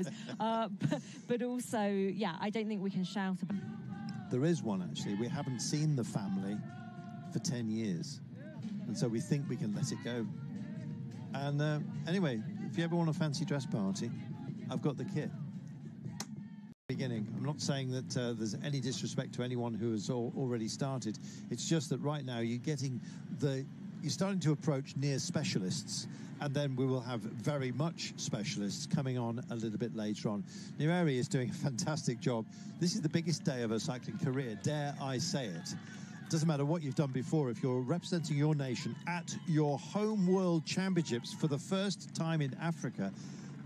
suppose. But also, yeah, I don't think we can shout about. There is one, actually. We haven't seen the family for 10 years. And so we think we can let it go. And anyway, if you ever want a fancy dress party, I've got the kit. Beginning. I'm not saying that there's any disrespect to anyone who has already started. It's just that right now you're starting to approach near specialists, and then we will have very much specialists coming on a little bit later on. Niba is doing a fantastic job. This is the biggest day of her cycling career, dare I say it. Doesn't matter what you've done before, if you're representing your nation at your home world championships for the first time in Africa,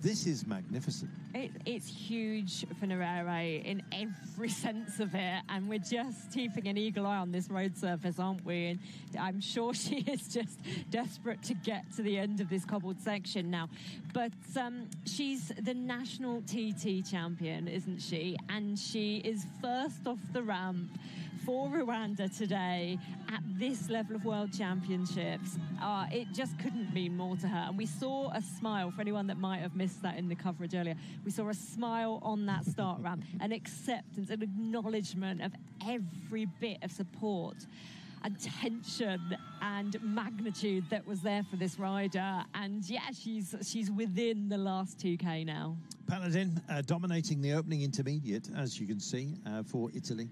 this is magnificent. It's huge for Niba in every sense of it, and we're just keeping an eagle eye on this road surface, aren't we? And I'm sure she is just desperate to get to the end of this cobbled section now. But she's the national TT champion, isn't she? And she is first off the ramp for Rwanda today at this level of world championships. It just couldn't mean more to her. And we saw a smile, for anyone that might have missed that in the coverage earlier, we saw a smile on that start ramp, an acceptance, an acknowledgement of every bit of support and tension and magnitude that was there for this rider. And yeah, she's within the last 2K now. Paladin dominating the opening intermediate, as you can see, for Italy.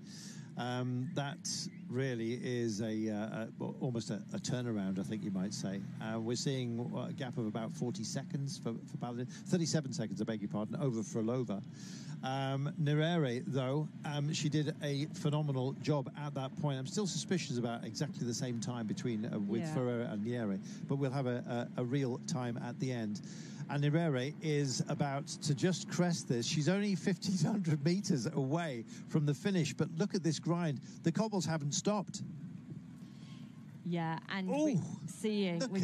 That really is almost a turnaround, I think you might say. We're seeing a gap of about 40 seconds for Paladin, 37 seconds, I beg your pardon, over Frolova. Niba, though, she did a phenomenal job at that point. I'm still suspicious about exactly the same time between with Ferreira and Niba, but we'll have a real time at the end. And Niba is about to just crest this. She's only 1,500 meters away from the finish, but look at this grind. The cobbles haven't stopped. Yeah, and we're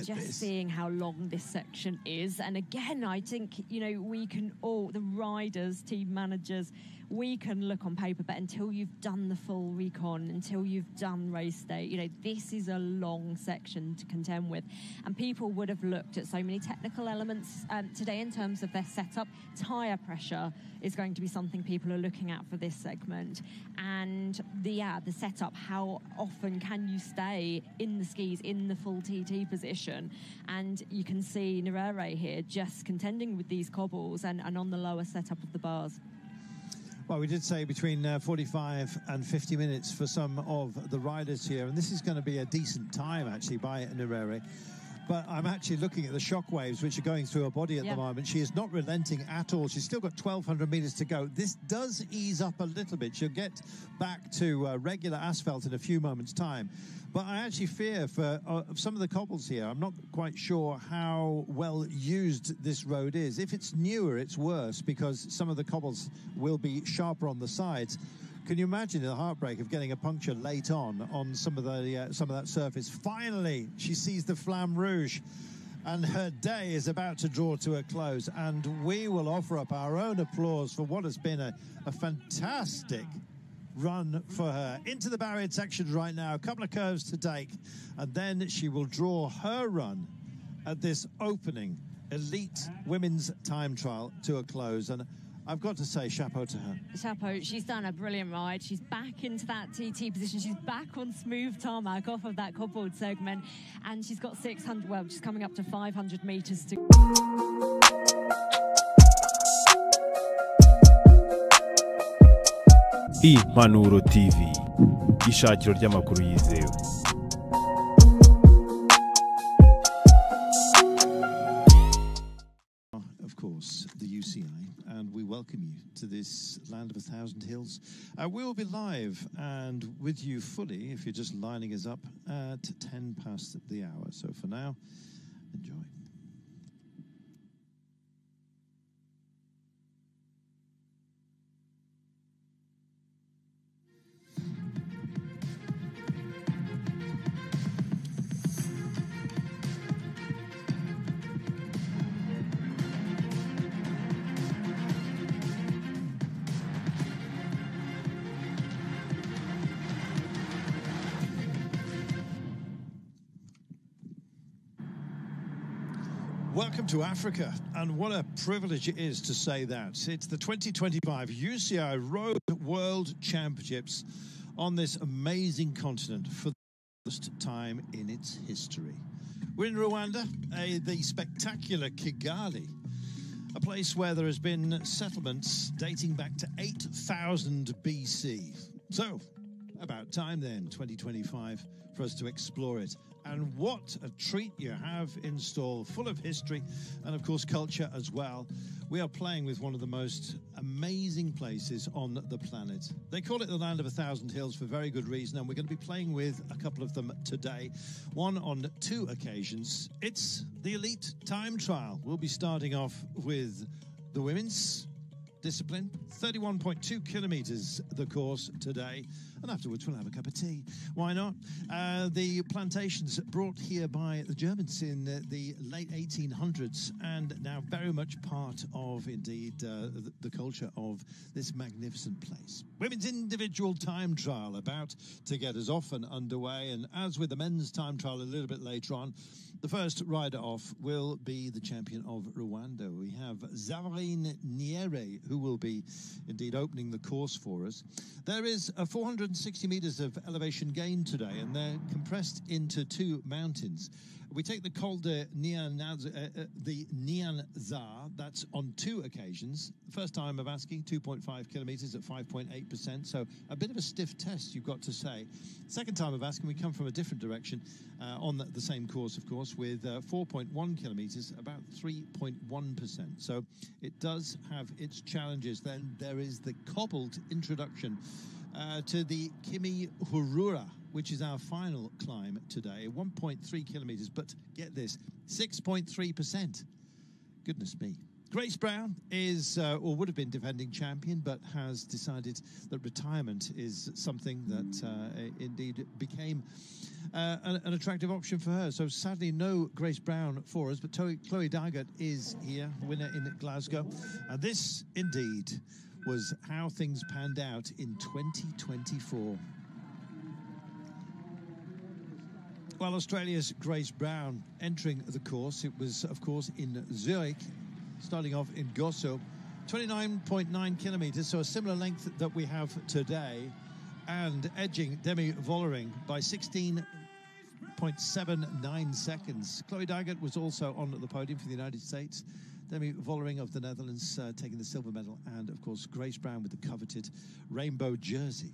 just seeing how long this section is. And again, I think, we can all, the riders, team managers, we can look on paper, but until you've done the full recon, until you've done race day, this is a long section to contend with. And people would have looked at so many technical elements today in terms of their setup. Tyre pressure is going to be something people are looking at for this segment. And the setup, how often can you stay in the skis in the full TT position? And you can see Niba here just contending with these cobbles and on the lower setup of the bars. Well, we did say between 45 and 50 minutes for some of the riders here, and this is going to be a decent time, actually, by Niba. But I'm actually looking at the shock waves which are going through her body at the moment. She is not relenting at all. She's still got 1,200 meters to go. This does ease up a little bit. She'll get back to regular asphalt in a few moments' time. But I actually fear for some of the cobbles here. I'm not quite sure how well used this road is. If it's newer, it's worse because some of the cobbles will be sharper on the sides. Can you imagine the heartbreak of getting a puncture late on some of that surface? Finally, she sees the Flamme Rouge, and her day is about to draw to a close. And we will offer up our own applause for what has been a fantastic run for her. Into the barrier section right now, a couple of curves to take, and then she will draw her run at this opening elite women's time trial to a close. And I've got to say, chapeau to her. Chapeau. She's done a brilliant ride. She's back into that TT position. She's back on smooth tarmac off of that cobbled segment. And she's got 600, well, she's coming up to 500 meters to... Impanuro TV, ishakiro ry'amakuru yizewe. Of course, the UCI, and we welcome you to this land of 1,000 hills. We will be live and with you fully, if you're just lining us up, at 10 past the hour. So for now, enjoy. Welcome to Africa, and what a privilege it is to say that. It's the 2025 UCI Road World Championships on this amazing continent for the first time in its history. We're in Rwanda, the spectacular Kigali, a place where there has been settlements dating back to 8,000 BC. So, about time then, 2025, for us to explore it. And what a treat you have in store, full of history and, of course, culture as well. We are playing with one of the most amazing places on the planet. They call it the Land of 1,000 Hills for very good reason, and we're going to be playing with a couple of them today, one on two occasions. It's the Elite Time Trial. We'll be starting off with the women's discipline, 31.2 kilometers the course today, and afterwards we'll have a cup of tea. Why not? The plantations brought here by the Germans in the late 1800s, and now very much part of, indeed, the culture of this magnificent place. Women's individual time trial about to get us off and underway, and as with the men's time trial a little bit later on, the first rider off will be the champion of Rwanda. We have Zavarine Niere, who will be indeed opening the course for us. There is a 460 meters of elevation gain today, and they're compressed into two mountains. We take the Col de the Nyanza, that's on two occasions. First time of asking, 2.5 kilometers at 5.8%, so a bit of a stiff test, you've got to say. Second time of asking, we come from a different direction on the same course, of course, with 4.1 kilometers, about 3.1%. So it does have its challenges. Then there is the cobbled introduction to the Kimi Hurura, which is our final climb today, 1.3 kilometers, but get this, 6.3%. Goodness me. Grace Brown is, or would have been defending champion, but has decided that retirement is something that indeed became an attractive option for her. So sadly, no Grace Brown for us, but Chloe Daggett is here, winner in Glasgow. And this, indeed, was how things panned out in 2024. Well, Australia's Grace Brown entering the course. It was, of course, in Zurich, starting off in Gosso, 29.9 kilometers, so a similar length that we have today, and edging Demi Vollering by 16.79 seconds. Chloe Daggett was also on the podium for the United States. Demi Vollering of the Netherlands taking the silver medal, and, of course, Grace Brown with the coveted rainbow jersey.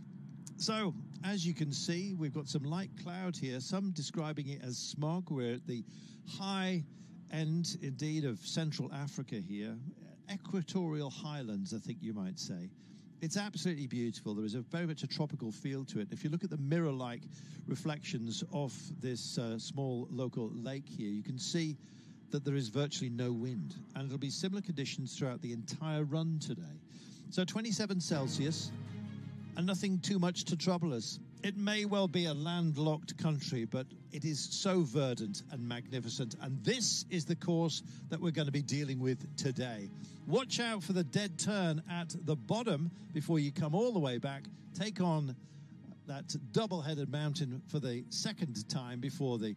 So, as you can see, we've got some light cloud here, some describing it as smog. We're at the high end, indeed, of Central Africa here. Equatorial highlands, I think you might say. It's absolutely beautiful. There is very much a tropical feel to it. If you look at the mirror-like reflections of this small local lake here, you can see that there is virtually no wind. And it'll be similar conditions throughout the entire run today. So 27 Celsius. And nothing too much to trouble us. It may well be a landlocked country, but it is so verdant and magnificent. And this is the course that we're going to be dealing with today. Watch out for the dead turn at the bottom before you come all the way back. Take on that double-headed mountain for the second time before the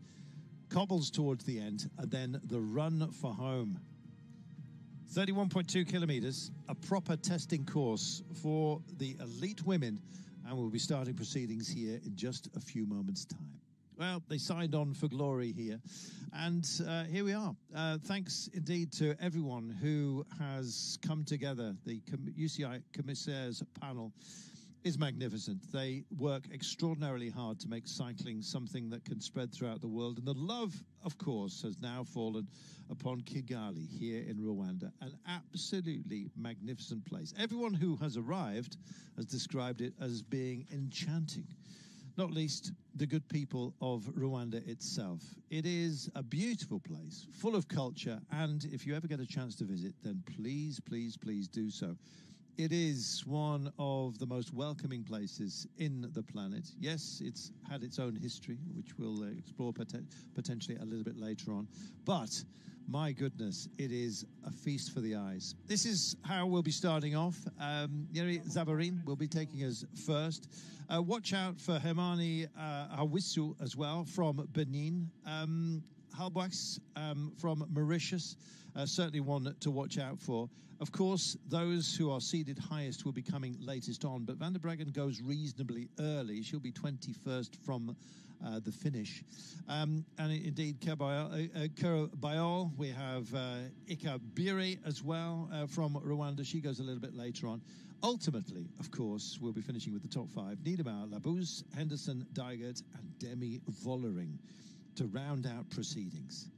cobbles towards the end, and then the run for home. 31.2 kilometers, a proper testing course for the elite women, and we'll be starting proceedings here in just a few moments' time. Well, they signed on for glory here, and here we are. Thanks indeed to everyone who has come together. The UCI Commissaires panel is magnificent. They work extraordinarily hard to make cycling something that can spread throughout the world. And the love, of course, has now fallen upon Kigali here in Rwanda, an absolutely magnificent place. Everyone who has arrived has described it as being enchanting, not least the good people of Rwanda itself. It is a beautiful place, full of culture, and if you ever get a chance to visit, then please, please, please do so. It is one of the most welcoming places in the planet. Yes, it's had its own history, which we'll explore potentially a little bit later on. But, my goodness, it is a feast for the eyes. This is how we'll be starting off. Yeri Zabarin will be taking us first. Watch out for Hemani Hawisu as well from Benin. Halbwachs from Mauritius, certainly one to watch out for. Of course, those who are seeded highest will be coming latest on, but Van der Breggen goes reasonably early. She'll be 21st from the finish. And indeed, Kero Bayol, we have Ika Biri as well from Rwanda. She goes a little bit later on. Ultimately, of course, we'll be finishing with the top five. Niba, Labuz, Henderson, Dygert, and Demi Vollering to round out proceedings.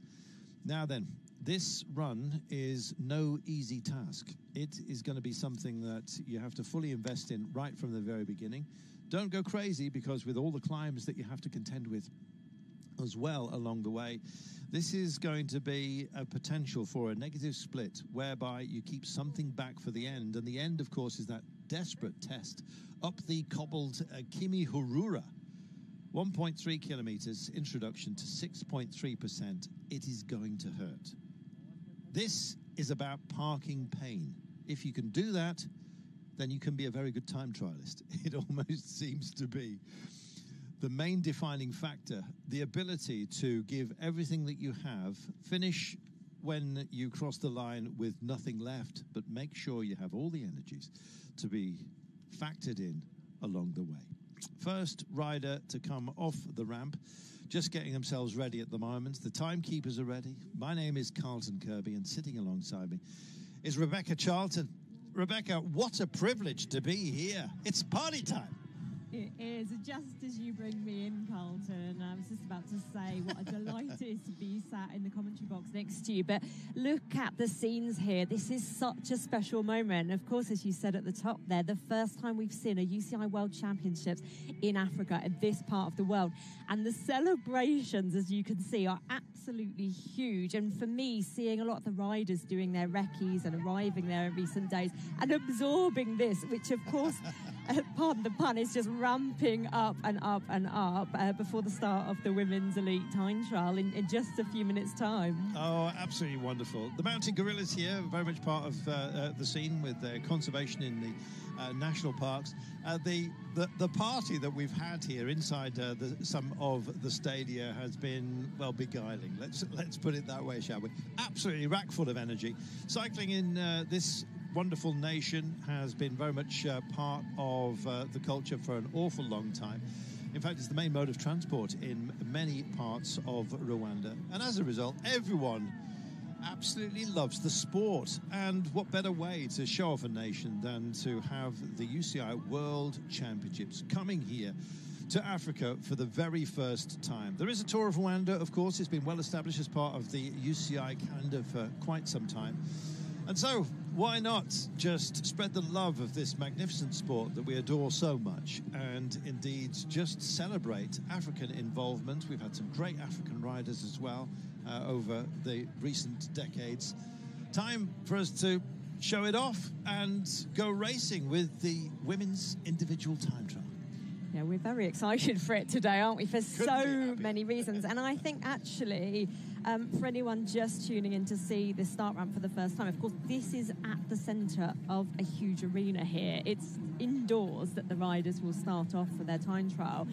Now then, this run is no easy task. It is going to be something that you have to fully invest in right from the very beginning. Don't go crazy, because with all the climbs that you have to contend with as well along the way, this is going to be a potential for a negative split whereby you keep something back for the end. And the end, of course, is that desperate test up the cobbled Kimi Hurura. 1.3 kilometers, introduction to 6.3%. It is going to hurt. This is about parking pain. If you can do that, then you can be a very good time trialist. It almost seems to be the main defining factor, the ability to give everything that you have, finish when you cross the line with nothing left, but make sure you have all the energies to be factored in along the way. First rider to come off the ramp, just getting themselves ready at the moment. The timekeepers are ready. My name is Carlton Kirby, and sitting alongside me is Rebecca Charlton. Rebecca, what a privilege to be here. It's party time. It is, just as you bring me in, Carlton. I was just about to say what a delight it is to be sat in the commentary box next to you. But look at the scenes here. This is such a special moment. Of course, as you said at the top there, the first time we've seen a UCI World Championships in Africa, in this part of the world. And the celebrations, as you can see, are absolutely huge. And for me, seeing a lot of the riders doing their recce's and arriving there in recent days and absorbing this, which of course, pardon the pun, is just ramping up and up and up before the start of the women's elite time trial in just a few minutes' time. Oh, absolutely wonderful. The mountain gorillas here, very much part of the scene with their conservation in the national parks. The party that we've had here inside some of the stadia has been, well, beguiling. Let's put it that way, shall we? Absolutely rack full of energy. Cycling in this wonderful nation has been very much part of the culture for an awful long time. In fact, it's the main mode of transport in many parts of Rwanda. And as a result, everyone absolutely loves the sport. And what better way to show off a nation than to have the UCI World Championships coming here to Africa for the very first time. There is a Tour of Rwanda, of course. It's been well established as part of the UCI calendar for quite some time. And so, why not just spread the love of this magnificent sport that we adore so much, and indeed just celebrate African involvement. We've had some great African riders as well over the recent decades. Time for us to show it off and go racing with the women's individual time trial. Yeah, we're very excited for it today, aren't we? For so many reasons. And I think actually, for anyone just tuning in to see the start ramp for the first time, of course, this is at the centre of a huge arena here. It's indoors that the riders will start off for their time trial.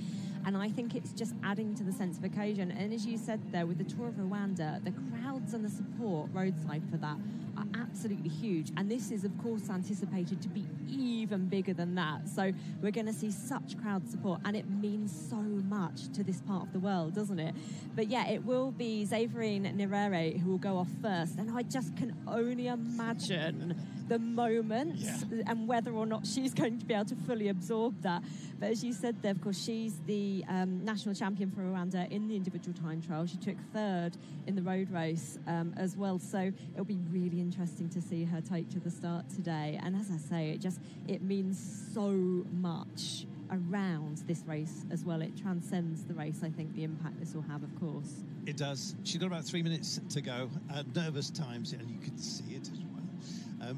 And I think it's just adding to the sense of occasion. And as you said there, with the Tour of Rwanda, the crowds and the support roadside for that are absolutely huge. And this is, of course, anticipated to be even bigger than that. So we're going to see such crowd support, and it means so much to this part of the world, doesn't it? But yeah, it will be Zaverine Nirere who will go off first. And I just can only imagine the moment and whether or not she's going to be able to fully absorb that. But as you said there, of course, she's the national champion for Rwanda in the individual time trial. She took third in the road race as well. So it'll be really interesting to see her take to the start today. And as I say, it means so much around this race as well. It transcends the race, I think, the impact this will have, of course. It does. She's got about 3 minutes to go. Nervous times, and you can see it as well.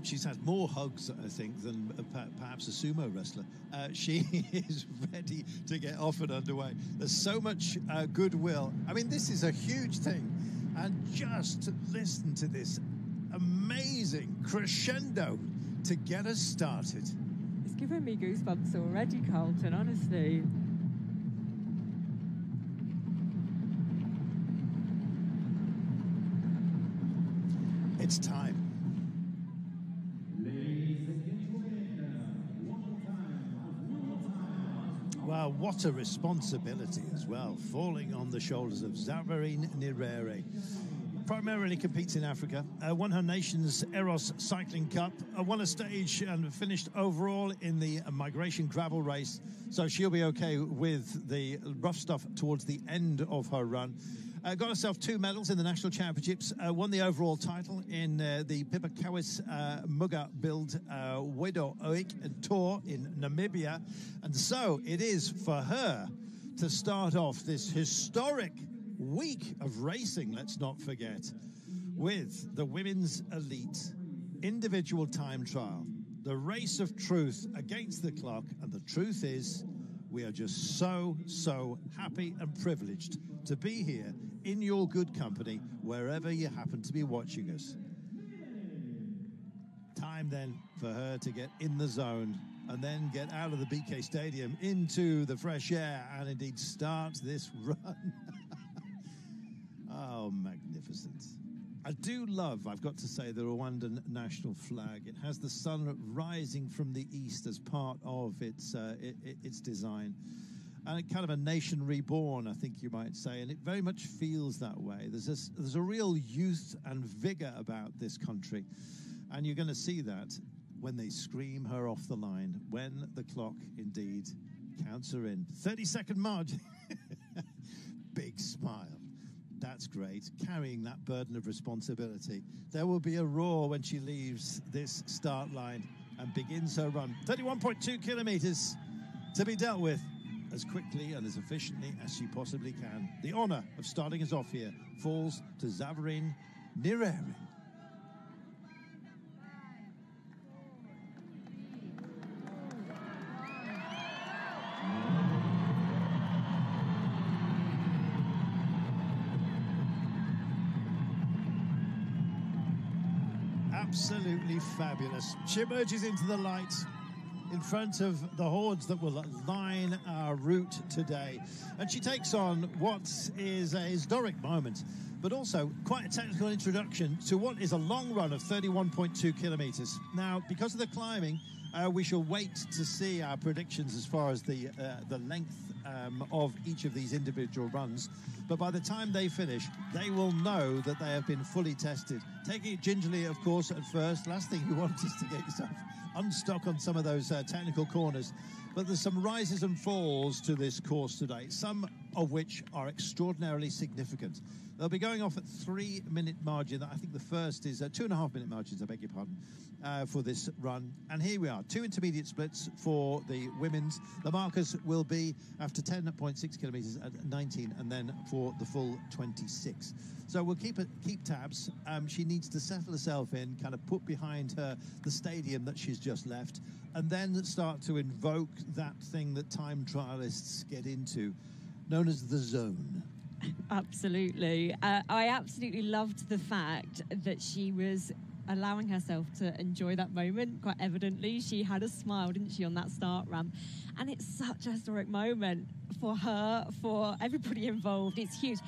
She's had more hugs, I think, than perhaps a sumo wrestler. She is ready to get off and underway. There's so much goodwill. I mean, this is a huge thing. And just listen to this amazing crescendo to get us started. It's giving me goosebumps already, Carlton, honestly. It's time. Well, what a responsibility as well, falling on the shoulders of Zavarine Nirere. Primarily competes in Africa, won her nation's Eros Cycling Cup, won a stage and finished overall in the migration gravel race, so she'll be okay with the rough stuff towards the end of her run. Got herself 2 medals in the national championships, won the overall title in the Pipakawis Muga Build Wedo Oik Tour in Namibia. And so it is for her to start off this historic week of racing, let's not forget, with the Women's Elite Individual Time Trial, the race of truth against the clock. And the truth is, we are just so happy and privileged to be here in your good company, wherever you happen to be watching us. Time then for her to get in the zone and then get out of the BK Stadium into the fresh air and indeed start this run. Oh, magnificent. I do love, I've got to say, the Rwandan national flag. It has the sun rising from the east as part of its design. And kind of a nation reborn, I think you might say, and it very much feels that way. There's a real youth and vigor about this country, and you're going to see that when they scream her off the line, when the clock indeed counts her in. 30-second margin. Big smile. That's great, carrying that burden of responsibility. There will be a roar when she leaves this start line and begins her run. 31.2 kilometers to be dealt with as quickly and as efficiently as she possibly can. The honor of starting us off here falls to Zavarine Nirere. Absolutely fabulous. She emerges into the light in front of the hordes that will line our route today. And she takes on what is a historic moment, but also quite a technical introduction to what is a long run of 31.2 kilometers. Now, because of the climbing, we shall wait to see our predictions as far as the length of each of these individual runs. But by the time they finish, they will know that they have been fully tested. Taking it gingerly, of course, at first. Last thing you want is to get yourself unstuck on some of those technical corners. But there's some rises and falls to this course today, some of which are extraordinarily significant. They'll be going off at 3-minute margin. I think the first is 2.5-minute margins, I beg your pardon, for this run. And here we are, 2 intermediate splits for the women's. The markers will be after 10.6 kilometres at 19, and then for the full 26. So we'll keep tabs. She needs to settle herself in, kind of put behind her the stadium that she's just left, and then start to invoke that thing that time trialists get into, known as the zone. Absolutely. I absolutely loved the fact that she was allowing herself to enjoy that moment. Quite evidently, she had a smile, didn't she, on that start ramp? And it's such a historic moment for her, for everybody involved. It's huge.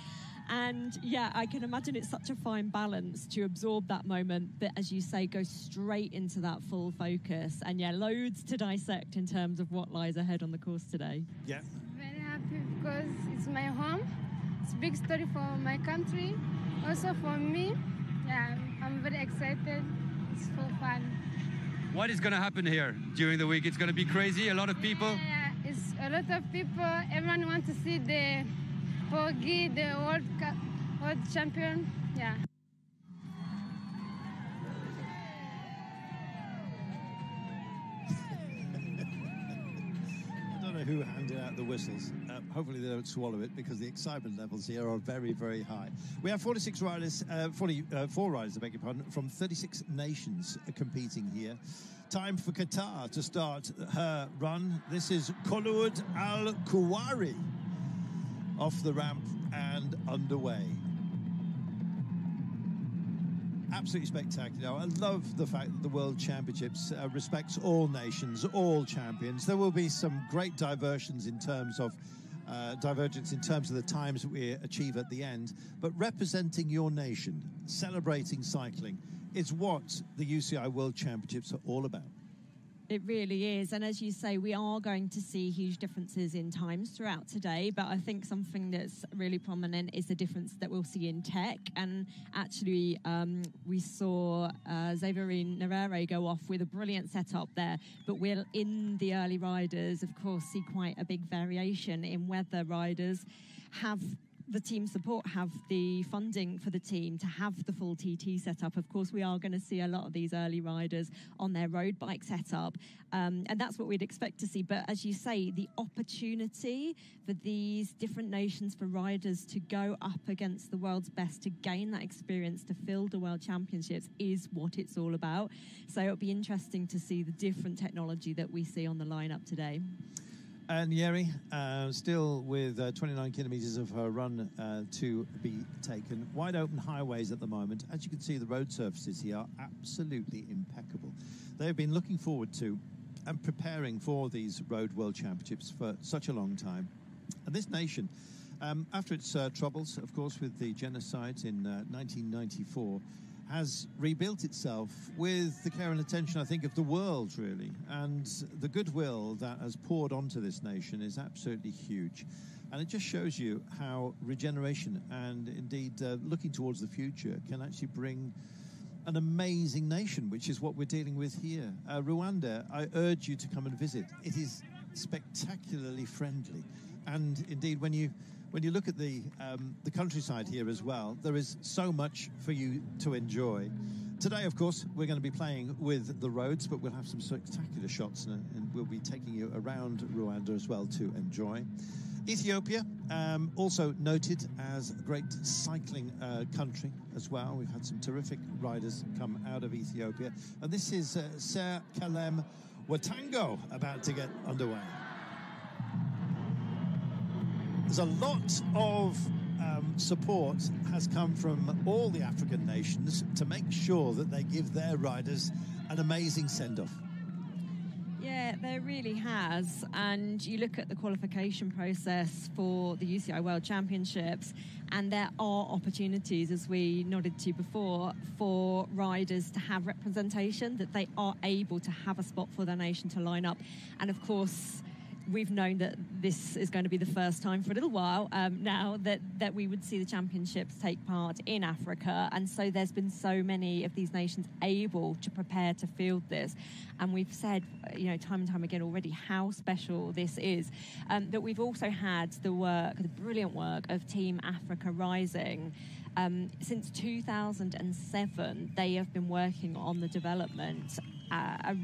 And yeah, I can imagine it's such a fine balance to absorb that moment, but as you say, go straight into that full focus. And yeah, loads to dissect in terms of what lies ahead on the course today. Yeah. Very happy because it's my home. It's a big story for my country, also for me. Yeah, I'm very excited. It's so fun. What is going to happen here during the week? It's going to be crazy. A lot of people. Yeah, it's a lot of people. Everyone wants to see the Porgy, the world champion. Yeah. Who handed out the whistles. Hopefully they don't swallow it, because the excitement levels here are very, very high. We have 46 riders, 44 riders, I beg your pardon, from 36 nations competing here. Time for Qatar to start her run. This is Kholoud Al-Kuwari off the ramp and underway. Absolutely spectacular. I love the fact that the World Championships respects all nations, all champions. There will be some great divergence in terms of the times that we achieve at the end, but representing your nation, celebrating cycling, it's what the UCI World Championships are all about. It really is. And as you say, we are going to see huge differences in times throughout today. But I think something that's really prominent is the difference that we'll see in tech. And actually, we saw Xaverine Nerere go off with a brilliant setup there. But we'll, in the early riders, of course, see quite a big variation in whether riders have the team support, have the funding for the team to have the full TT setup. Of course, we are going to see a lot of these early riders on their road bike setup, and that's what we'd expect to see. But as you say, the opportunity for these different nations, for riders to go up against the world's best, to gain that experience, to fill the World Championships is what it's all about. So it'll be interesting to see the different technology that we see on the lineup today. And Yeri, still with 29 kilometres of her run to be taken. Wide open highways at the moment. As you can see, the road surfaces here are absolutely impeccable. They've been looking forward to and preparing for these Road World Championships for such a long time. And this nation, after its troubles, of course, with the genocide in 1994, has rebuilt itself with the care and attention, I think, of the world, really. And the goodwill that has poured onto this nation is absolutely huge. And it just shows you how regeneration and, indeed, looking towards the future can actually bring an amazing nation, which is what we're dealing with here. Rwanda, I urge you to come and visit. It is spectacularly friendly. And, indeed, when you look at the countryside here as well, there is so much for you to enjoy. Today, of course, we're going to be playing with the roads, but we'll have some spectacular shots, and we'll be taking you around Rwanda as well to enjoy. Ethiopia, also noted as a great cycling country as well. We've had some terrific riders come out of Ethiopia. And this is Ser Kalem Watango about to get underway. There's a lot of support has come from all the African nations to make sure that they give their riders an amazing send-off. Yeah, there really has. And you look at the qualification process for the UCI World Championships, and there are opportunities, as we nodded to before, for riders to have representation, that they are able to have a spot for their nation to line up. And of course, we've known that this is going to be the first time for a little while now that we would see the championships take part in Africa. And so there's been so many of these nations able to prepare to field this. And we've said, time and time again already how special this is. But we've also had the brilliant work of Team Africa Rising. Since 2007, they have been working on the development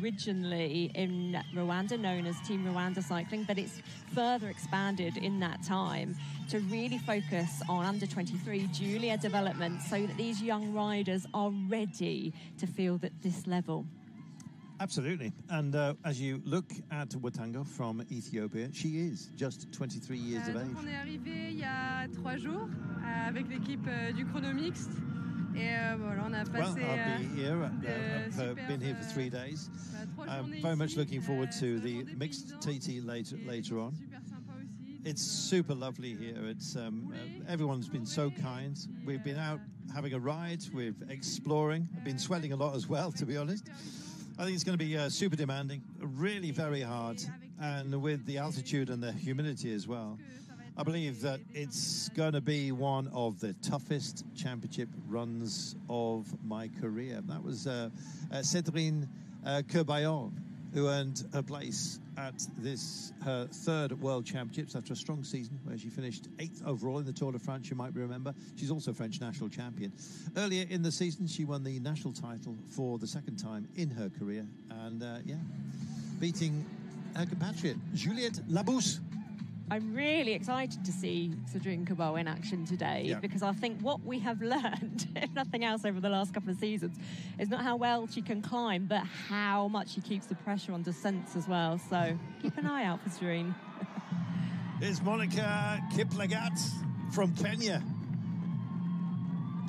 originally in Rwanda, known as Team Rwanda Cycling, but it's further expanded in that time to really focus on under-23 junior development so that these young riders are ready to field at this level. Absolutely. And as you look at Watango from Ethiopia, she is just 23 years of age. On est arrivé il y a 3 jours avec l'équipe du chrono mixte. Voilà, on a passé, I've been here for 3 days. I'm very much looking forward to the mixed TT later on. It's super lovely here. It's everyone's been so kind. We've been out having a ride. We're exploring. I've been sweating a lot as well, to be honest. I think it's going to be super demanding, really very hard, and with the altitude and the humidity as well. I believe that it's going to be one of the toughest championship runs of my career. That was Cédrine Kerbayon, who earned her place at her third World Championships after a strong season where she finished 8th overall in the Tour de France, you might remember. She's also French national champion. Earlier in the season, she won the national title for the second time in her career. And, beating her compatriot, Juliette Labousse. I'm really excited to see Cédrine Kerbayon in action today because I think what we have learned, if nothing else, over the last couple of seasons is not how well she can climb, but how much she keeps the pressure on descents as well. So keep an eye out for Cédrine. It's Monica Kiplagat from Kenya.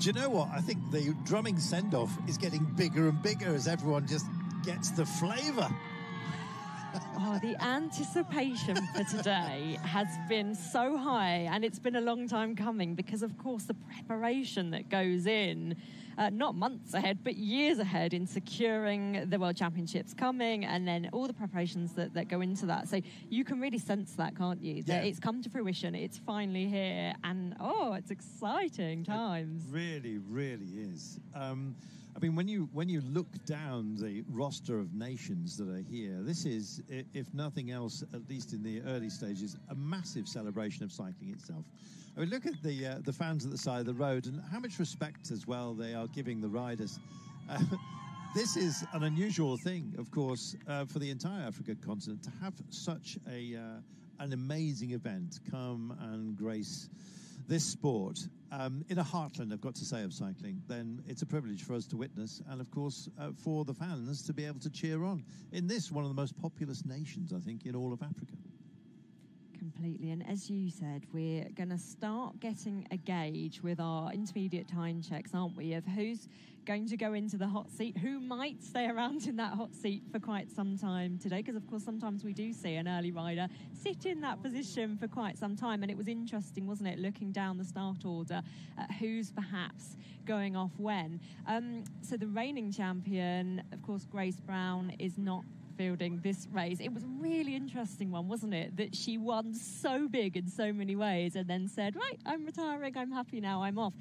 Do you know what? I think the drumming send-off is getting bigger and bigger as everyone just gets the flavour. Oh, the anticipation for today has been so high, and it's been a long time coming because, of course, the preparation that goes in not months ahead, but years ahead in securing the World Championships coming, and then all the preparations that go into that. So you can really sense that, can't you? That it's come to fruition, it's finally here, and it's exciting times. It really, really is. I mean, when you look down the roster of nations that are here, this is, if nothing else, at least in the early stages, a massive celebration of cycling itself. I mean, look at the fans at the side of the road and how much respect as well they are giving the riders. This is an unusual thing, of course, for the entire African continent to have such an amazing event come and grace this sport in a heartland, I've got to say, of cycling. Then it's a privilege for us to witness, and of course for the fans to be able to cheer on in this one of the most populous nations, I think, in all of Africa. Completely. And as you said, we're going to start getting a gauge with our intermediate time checks, aren't we, of who's going to go into the hot seat, who might stay around in that hot seat for quite some time today, because of course sometimes we do see an early rider sit in that position for quite some time. And it was interesting, wasn't it, looking down the start order at who's perhaps going off when. So the reigning champion, of course, Grace Brown, is not fielding this race. It was a really interesting one, wasn't it, that she won so big in so many ways and then said, right, I'm retiring, I'm happy now, I'm off.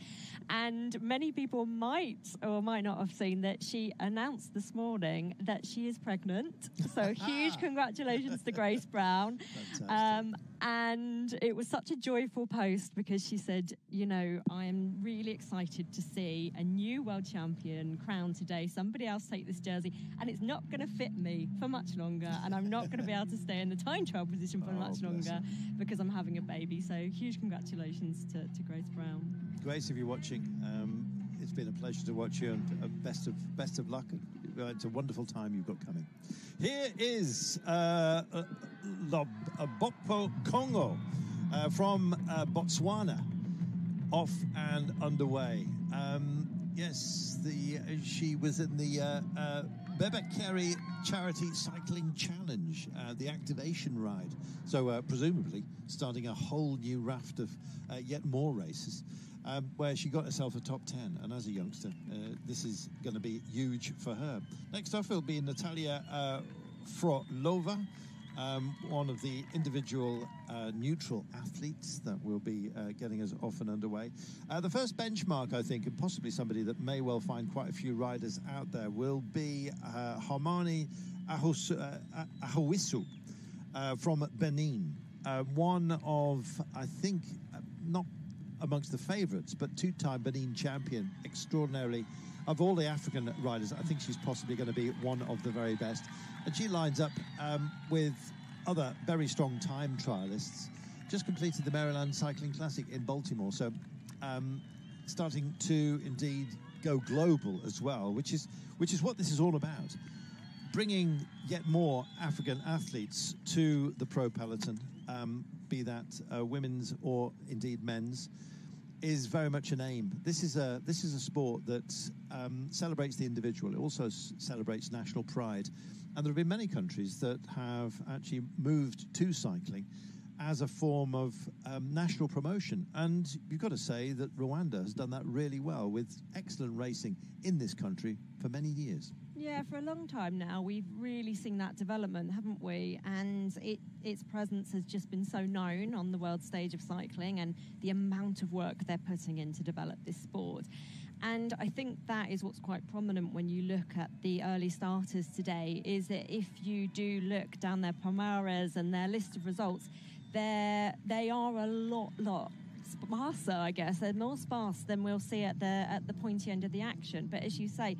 And many people might or might not have seen that she announced this morning that she is pregnant. So huge congratulations to Grace Brown. And it was such a joyful post because she said, you know, I am really excited to see a new world champion crowned today, somebody else take this jersey, and it's not going to fit me for much longer, and I'm not going to be able to stay in the time trial position for much longer because I'm having a baby. So huge congratulations to Grace Brown. Grace, if you're watching, it's been a pleasure to watch you, and best of luck. It's a wonderful time you've got coming. Here is Lobokpo Congo from Botswana, off and underway. Yes, she was in the Mbega Charity Cycling Challenge, the activation ride. So presumably starting a whole new raft of yet more races, where she got herself a top 10. And as a youngster, this is going to be huge for her. Next up will be Natalia Frolova, one of the individual neutral athletes that will be getting us off and underway. The first benchmark, I think, and possibly somebody that may well find quite a few riders out there, will be Harmony Ahowisu from Benin. One of, I think, not amongst the favourites, but two-time Benin champion, extraordinarily. Of all the African riders, I think she's possibly going to be one of the very best. And she lines up with other very strong time trialists. Just completed the Maryland Cycling Classic in Baltimore, so starting to indeed go global as well, which is what this is all about. Bringing yet more African athletes to the pro peloton, be that women's or indeed men's, is very much an aim. This is a sport that celebrates the individual. It also celebrates national pride. And there have been many countries that have actually moved to cycling as a form of national promotion. And you've got to say that Rwanda has done that really well with excellent racing in this country for many years. Yeah, for a long time now, we've really seen that development, haven't we? And its presence has just been so known on the world stage of cycling, and the amount of work they're putting in to develop this sport. And I think that is what's quite prominent when you look at the early starters today, is that if you do look down their palmares and their list of results, they are a lot sparser, I guess. They're more sparse than we'll see at the pointy end of the action. But as you say,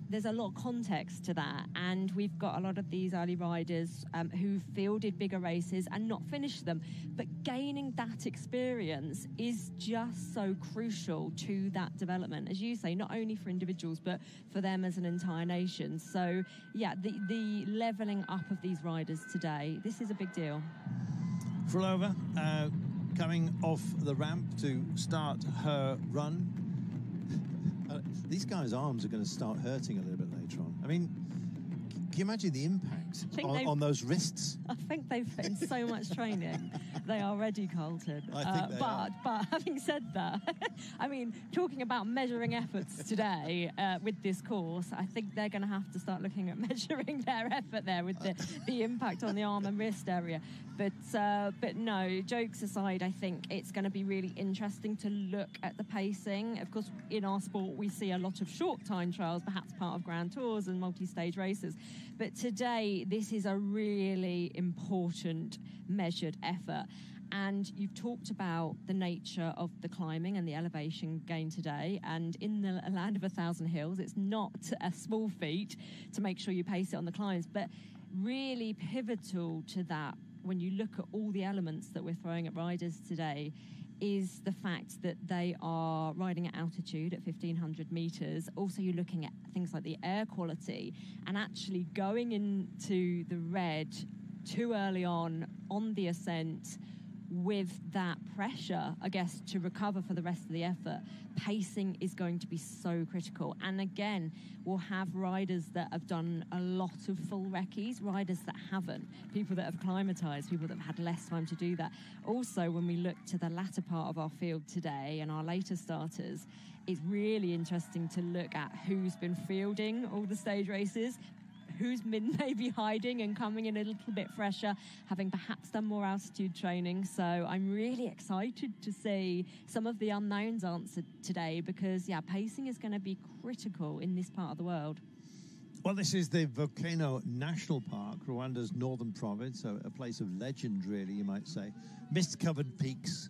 there's a lot of context to that, and we've got a lot of these early riders who fielded bigger races and not finished them, but gaining that experience is just so crucial to that development, as you say, not only for individuals but for them as an entire nation. So yeah, the leveling up of these riders today, this is a big deal. Frolova coming off the ramp to start her run. These guys' arms are going to start hurting a little bit later on. I mean, Can you imagine the impact on those wrists? I think they've put in so much training. They are ready, Colton. I think they are. But having said that, I mean, talking about measuring efforts today with this course, I think they're going to have to start looking at measuring their effort there with the impact on the arm and wrist area. But no, jokes aside, I think it's going to be really interesting to look at the pacing. Of course, in our sport, we see a lot of short time trials, perhaps part of Grand Tours and multi-stage races. But today, this is a really important measured effort. And you've talked about the nature of the climbing and the elevation gain today. And in the land of 1,000 hills, it's not a small feat to make sure you pace it on the climbs. But really pivotal to that, when you look at all the elements that we're throwing at riders today, is the fact that they are riding at altitude at 1,500 meters. Also, you're looking at things like the air quality and actually going into the red too early on the ascent with that pressure, I guess, to recover for the rest of the effort. Pacing is going to be so critical. And again, we'll have riders that have done a lot of full recce's, riders that haven't, people that have acclimatized, people that have had less time to do that. Also, when we look to the latter part of our field today and our later starters, it's really interesting to look at who's been fielding all the stage races, who's been maybe hiding and coming in a little bit fresher, having perhaps done more altitude training. So I'm really excited to see some of the unknowns answered today because, pacing is going to be critical in this part of the world. Well, this is the Volcano National Park, Rwanda's northern province, a place of legend, really, you might say. Mist-covered peaks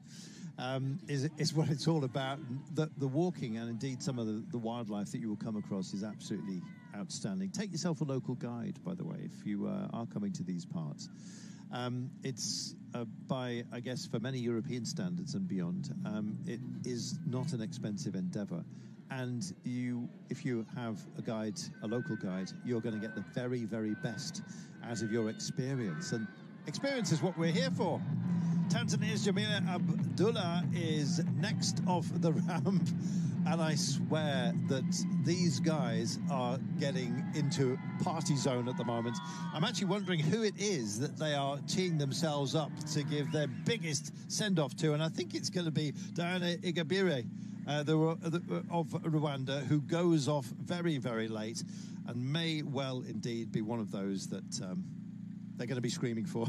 is what it's all about. The walking and indeed some of the wildlife that you will come across is absolutely outstanding. Take yourself a local guide, by the way, if you are coming to these parts. It's by, I guess, for many European standards and beyond, it is not an expensive endeavor. And if you have a local guide, you're going to get the very, very best out of your experience. And experience is what we're here for. Tanzania's Jamila Abdullah is next off the ramp, and I swear that these guys are getting into party zone at the moment. I'm actually wondering who it is that they are teeing themselves up to give their biggest send-off to, and I think it's going to be Diana Igabire of Rwanda, who goes off very, very late and may well indeed be one of those that they're going to be screaming for.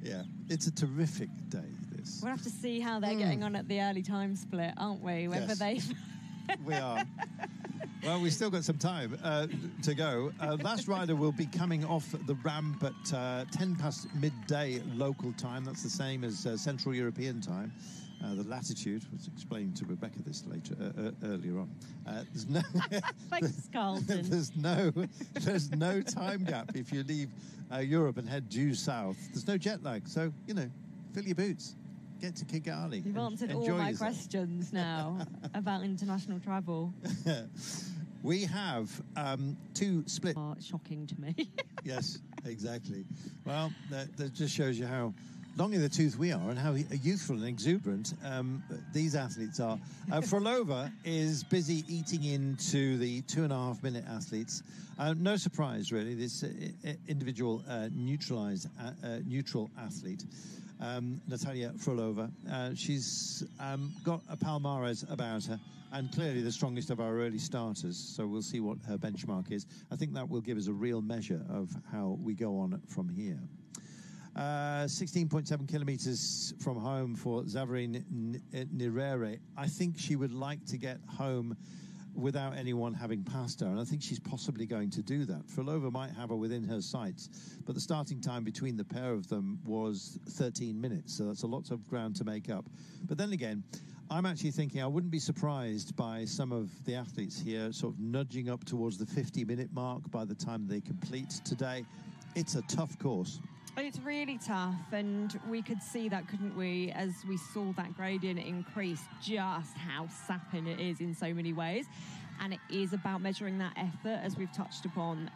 Yeah, it's a terrific day, this. We'll have to see how they're getting on at the early time split, aren't we? Whether they... We are. Well, we've still got some time to go. Last rider will be coming off the ramp at 10 past midday local time. That's the same as Central European time. The latitude was explained to Rebecca this earlier on. There's no Thanks, Carlton. There's no time gap if you leave Europe and head due south. There's no jet lag, so fill your boots, get to Kigali. You've answered all my questions now about international travel. We have two split. Shocking to me. Yes, exactly. Well, that just shows you how long in the tooth we are and how youthful and exuberant these athletes are. Frolova is busy eating into the 2.5-minute athletes. No surprise, really, this individual neutral athlete, Natalia Frolova. She's got a palmarès about her and clearly the strongest of our early starters, so we'll see what her benchmark is. I think that will give us a real measure of how we go on from here. 16.7 kilometers from home for Zavarine Nirere. I think she would like to get home without anyone having passed her, and I think she's possibly going to do that. Frolova might have her within her sights, but the starting time between the pair of them was 13 minutes, so that's a lot of ground to make up. But then again, I'm actually thinking I wouldn't be surprised by some of the athletes here sort of nudging up towards the 50-minute mark by the time they complete today. It's a tough course. It's really tough, and we could see that, couldn't we, as we saw that gradient increase, just how sapping it is in so many ways. and it is about measuring that effort, as we've touched upon.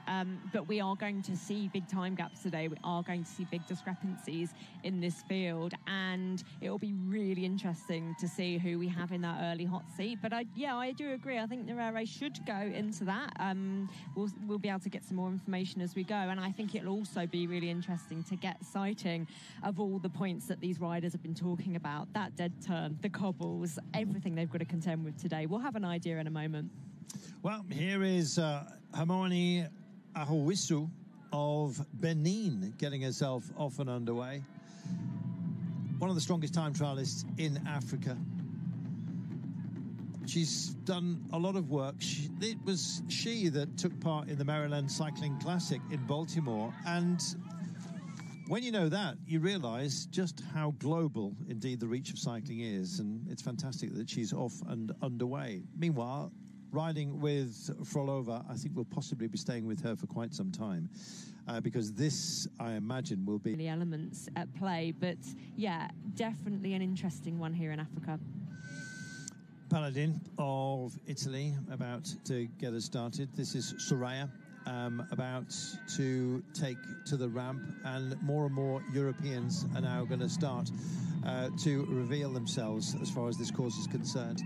But we are going to see big time gaps today. We are going to see big discrepancies in this field, and it will be really interesting to see who we have in that early hot seat. But I do agree. I think Nerere should go into that. We'll be able to get some more information as we go, and I think it'll also be really interesting to get sighting of all the points that these riders have been talking about, that dead turn, the cobbles, everything they've got to contend with today. We'll have an idea in a moment. Well, here is Harmony Ahowisu of Benin getting herself off and underway. One of the strongest time trialists in Africa. She's done a lot of work. It was she that took part in the Maryland Cycling Classic in Baltimore. And when you know that, you realize just how global, indeed, the reach of cycling is. And it's fantastic that she's off and underway. Meanwhile, riding with Frolova, I think we'll possibly be staying with her for quite some time. Because this, I imagine, will be the elements at play. But, yeah, definitely an interesting one here in Africa. Paladin of Italy about to get us started. This is Soraya about to take to the ramp, and more Europeans are now going to start to reveal themselves as far as this course is concerned.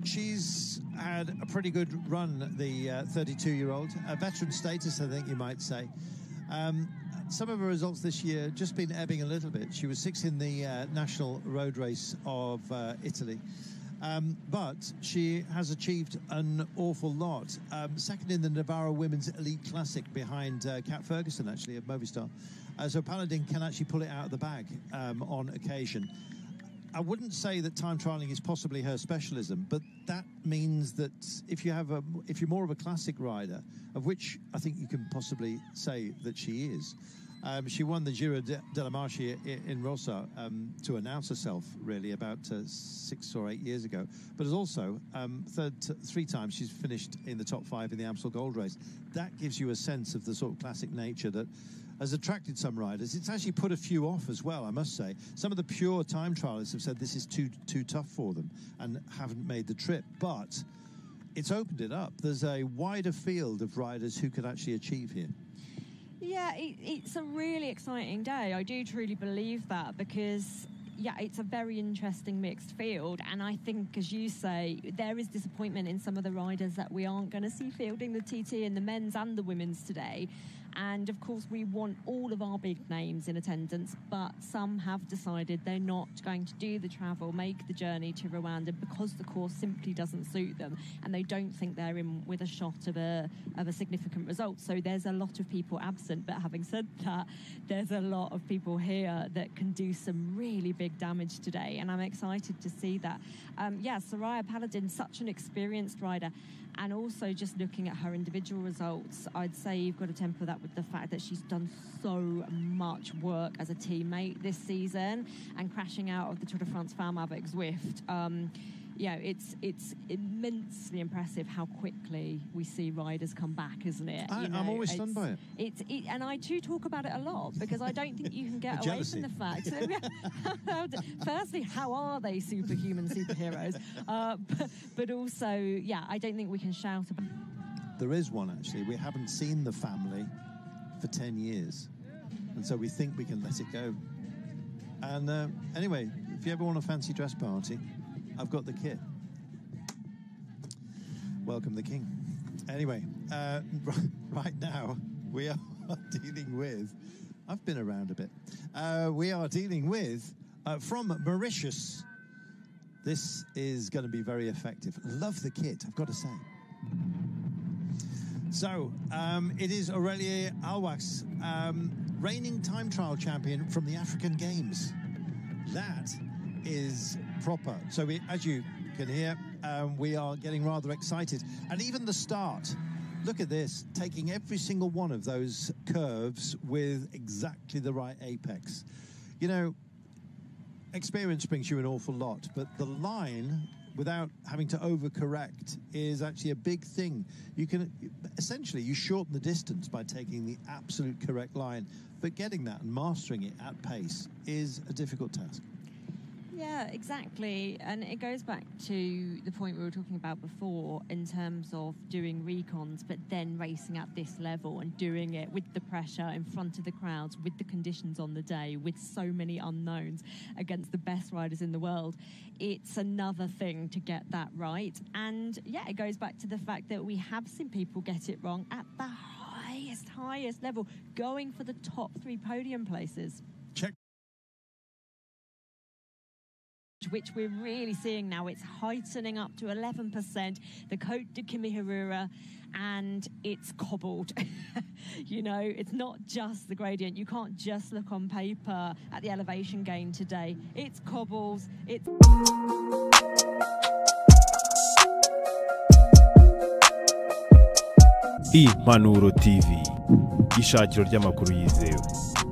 She's had a pretty good run, the 32-year-old, a veteran status, I think you might say. Some of her results this year just been ebbing a little bit. She was sixth in the national road race of Italy. But she has achieved an awful lot. Second in the Navarro Women's Elite Classic behind Kat Ferguson, actually, of Movistar. So Paladin can actually pull it out of the bag on occasion. I wouldn't say that time trialing is possibly her specialism, but that means that if you're more of a classic rider, of which I think you can possibly say that she is, she won the Giro della Marche in Rossa to announce herself, really, about 6 or 8 years ago. But as also, 3 times she's finished in the top 5 in the Amstel Gold Race. That gives you a sense of the sort of classic nature that has attracted some riders. It's actually put a few off as well, I must say. Some of the pure time trialists have said this is too tough for them and haven't made the trip. But it's opened it up. There's a wider field of riders who could actually achieve here. Yeah, it's a really exciting day. I do truly believe that because, yeah, it's a very interesting mixed field. And I think, as you say, there is disappointment in some of the riders that we aren't going to see fielding the TT in the men's and the women's today. And, of course, we want all of our big names in attendance, but some have decided they're not going to do the travel, make the journey to Rwanda because the course simply doesn't suit them, and they don't think they're in with a shot of a significant result. So there's a lot of people absent. But having said that, there's a lot of people here that can do some really big damage today, and I'm excited to see that. Soraya Paladin, such an experienced rider. And also just looking at her individual results, I'd say you've got to temper that with the fact that she's done so much work as a teammate this season, and crashing out of the Tour de France Femme avec Zwift. It's immensely impressive how quickly we see riders come back, isn't it? I'm always stunned by it. And I too talk about it a lot because I don't think you can get away from the fact. Firstly, how are they superhuman superheroes? But also, I don't think we can shout about. There is one, actually. We haven't seen the family for 10 years. And so we think we can let it go. And anyway, if you ever want a fancy dress party, I've got the kit. Welcome the king. Anyway, right now we are dealing with... I've been around a bit. We are dealing with, from Mauritius. This is going to be very effective. Love the kit, I've got to say. So, it is Aurelie Alwax, reigning time trial champion from the African Games. That is proper. So as you can hear, we are getting rather excited. And even the start, look at this, taking every single one of those curves with exactly the right apex. You know, experience brings you an awful lot, but the line, without having to overcorrect, is actually a big thing. You can essentially, you shorten the distance by taking the absolute correct line, but getting that and mastering it at pace is a difficult task. Yeah, exactly. And it goes back to the point we were talking about before in terms of doing recons, but then racing at this level and doing it with the pressure in front of the crowds, with the conditions on the day, with so many unknowns against the best riders in the world. It's another thing to get that right. And yeah, it goes back to the fact that we have seen people get it wrong at the highest level, going for the top 3 podium places. Check. Which we're really seeing now. It's heightening up to 11%, the Côte de Kimihurura, and it's cobbled. You know, it's not just the gradient. You can't just look on paper at the elevation gain today. It's cobbles, it's... Impanuro TV, ishakiro ry'amakuru yizewe.